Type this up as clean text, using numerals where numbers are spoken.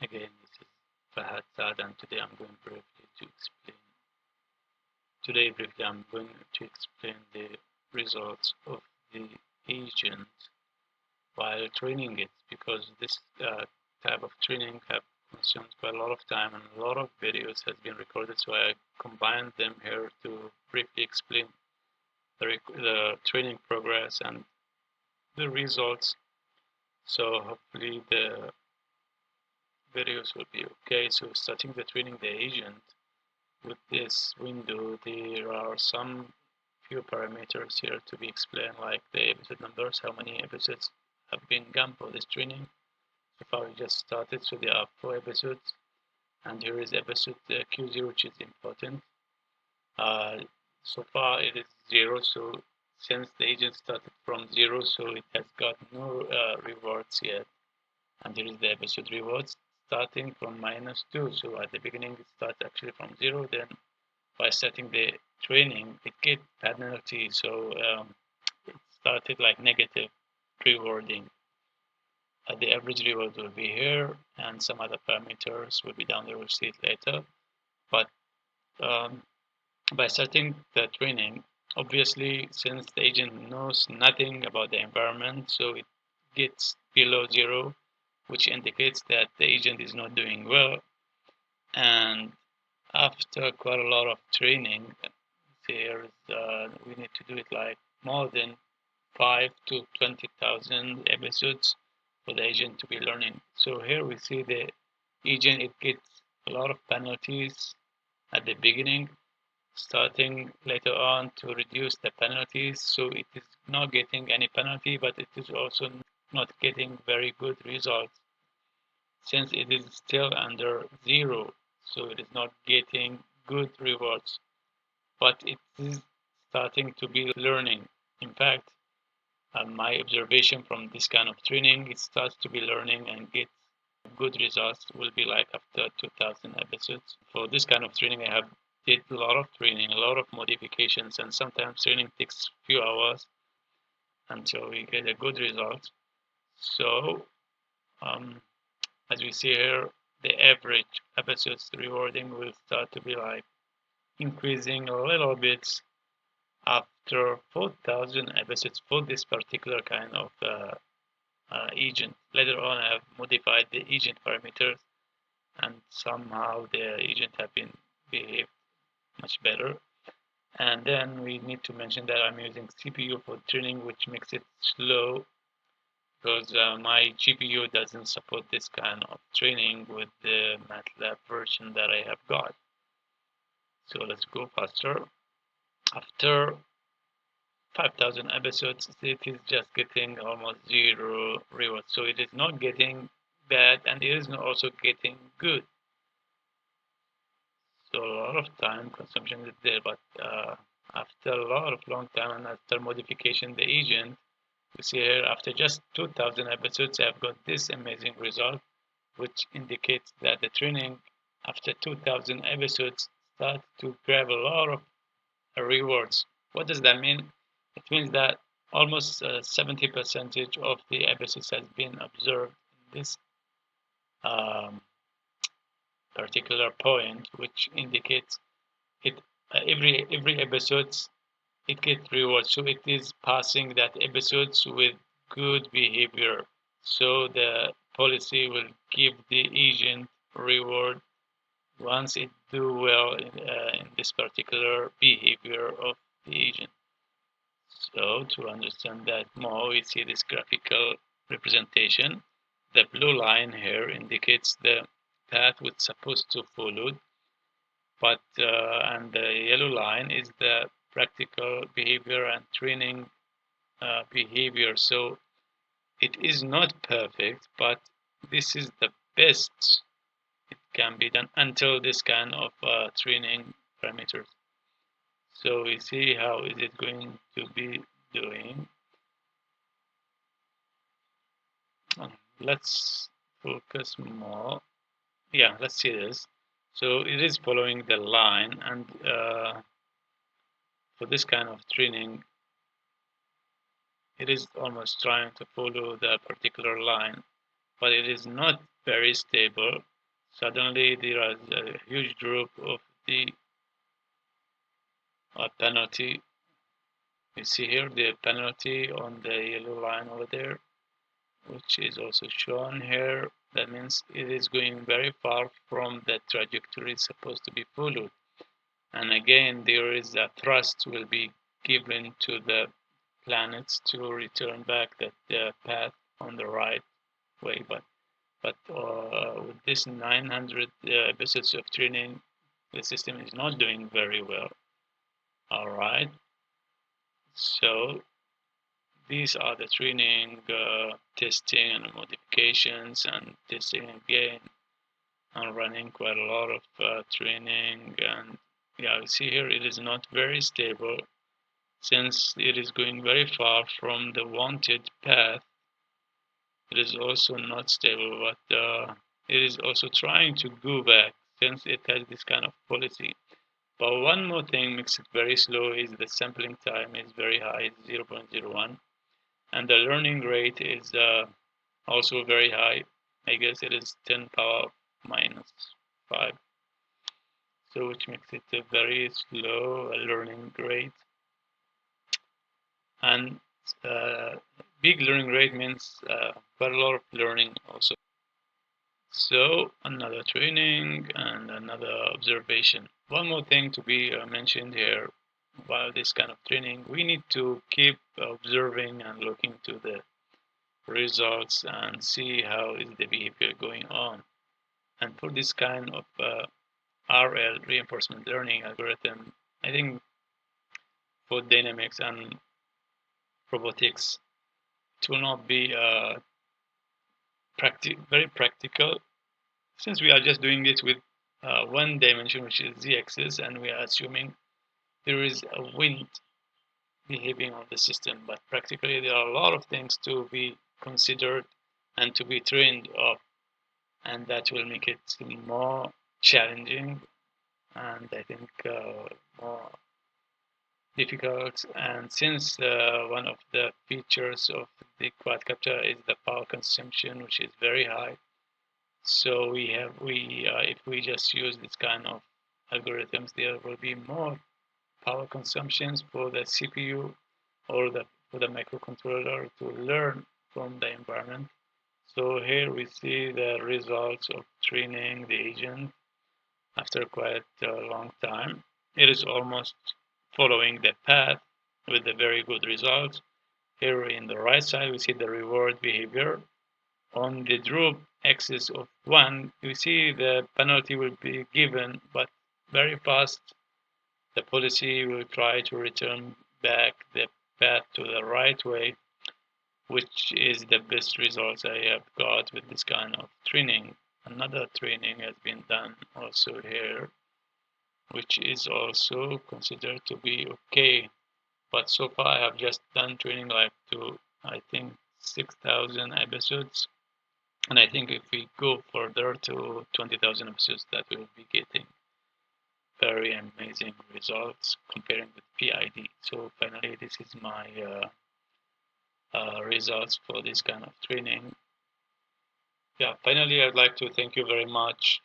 Again, this is Fahad Saad, and today I'm going briefly to explain. I'm going to explain the results of the agent while training it, because this type of training have consumed quite a lot of time and a lot of videos has been recorded. So I combined them here to briefly explain the training progress and the results. So hopefully the videos will be okay. So starting the training the agent, with this window there are some few parameters here to be explained, like the episode numbers, how many episodes have been gone for this training. So far we just started, so there are 4 episodes, and here is episode Q0, which is important. So far it is 0, so since the agent started from 0, so it has got no rewards yet. And here is the episode rewards starting from -2. So at the beginning it starts actually from 0, then by starting the training it gets penalty, so it started like negative rewarding. The average reward will be here, and some other parameters will be down there, we'll see it later. But by starting the training, obviously since the agent knows nothing about the environment, so it gets below 0, which indicates that the agent is not doing well. And after quite a lot of training, there's we need to do it like more than 5 to 20,000 episodes for the agent to be learning. So here we see the agent, it gets a lot of penalties at the beginning, starting later on to reduce the penalties. So it is not getting any penalty, but it is also not getting very good results, since it is still under 0. So it is not getting good rewards, but it is starting to be learning. In fact, my observation from this kind of training, it starts to be learning and gets good results will be like after 2000 episodes. For this kind of training, I have did a lot of training, a lot of modifications, and sometimes training takes few hours until we get a good result. So as we see here, the average episodes rewarding will start to be like increasing a little bit after 4,000 episodes for this particular kind of agent. Later on, I have modified the agent parameters, and somehow the agent have been behaved much better. And then we need to mention that I'm using CPU for training, which makes it slow, because my GPU doesn't support this kind of training with the MATLAB version that I have got. So let's go faster. After 5,000 episodes, it is just getting almost 0 rewards. So it is not getting bad, and it is not also getting good. So a lot of time consumption is there, but after a lot of long time and after modification the agent, you see here after just 2,000 episodes I've got this amazing result, which indicates that the training after 2,000 episodes starts to grab a lot of rewards. What does that mean? It means that almost 70% of the episodes has been observed in this particular point, which indicates it every episodes it gets rewards. So it is passing that episodes with good behavior. So the policy will give the agent reward once it do well in this particular behavior of the agent. So to understand that more, we see this graphical representation. The blue line here indicates the path it's supposed to follow, but and the yellow line is the practical behavior and training behavior. So it is not perfect, but this is the best it can be done until this kind of training parameters. So we see how is it going to be doing. Let's focus more. Yeah, let's see this. So it is following the line, and for this kind of training, it is almost trying to follow the particular line, but it is not very stable. suddenly there is a huge drop of the penalty. You see here the penalty on the yellow line over there, which is also shown here. That means it is going very far from the trajectory it's supposed to be followed. And again, there is a thrust will be given to the planets to return back the path on the right way. But with this 900 episodes of training, the system is not doing very well. All right. So these are the training, testing, and modifications, and testing again. I'm running quite a lot of training, and yeah, you see here it is not very stable since it is going very far from the wanted path. It is also not stable, but it is also trying to go back since it has this kind of policy. But one more thing makes it very slow is the sampling time is very high, 0.01, and the learning rate is also very high. I guess it is 10 power minus 5, so which makes it a very slow learning rate. And big learning rate means quite a lot of learning also. So another training and another observation. One more thing to be mentioned here while this kind of training, we need to keep observing and looking to the results and see how is the behavior going on. And for this kind of RL, reinforcement learning algorithm, I think for dynamics and robotics, it will not be very practical since we are just doing it with one dimension, which is z-axis, and we are assuming there is a wind behaving on the system. But practically, there are a lot of things to be considered and to be trained up, and that will make it more challenging and I think more difficult. And since one of the features of the quadcopter is the power consumption, which is very high, so if we just use this kind of algorithms, there will be more power consumptions for the CPU or for the microcontroller to learn from the environment. So here we see the results of training the agent after quite a long time. It is almost following the path with a very good result. Here in the right side, we see the reward behavior. On the drop axis of 1, you see the penalty will be given, but very fast the policy will try to return back the path to the right way, which is the best results I have got with this kind of training. Another training has been done also here, which is also considered to be okay. But so far I have just done training like to, I think, 6,000 episodes. And I think if we go further to 20,000 episodes, that will be getting very amazing results comparing with PID. So finally, this is my results for this kind of training. Yeah, finally, I'd like to thank you very much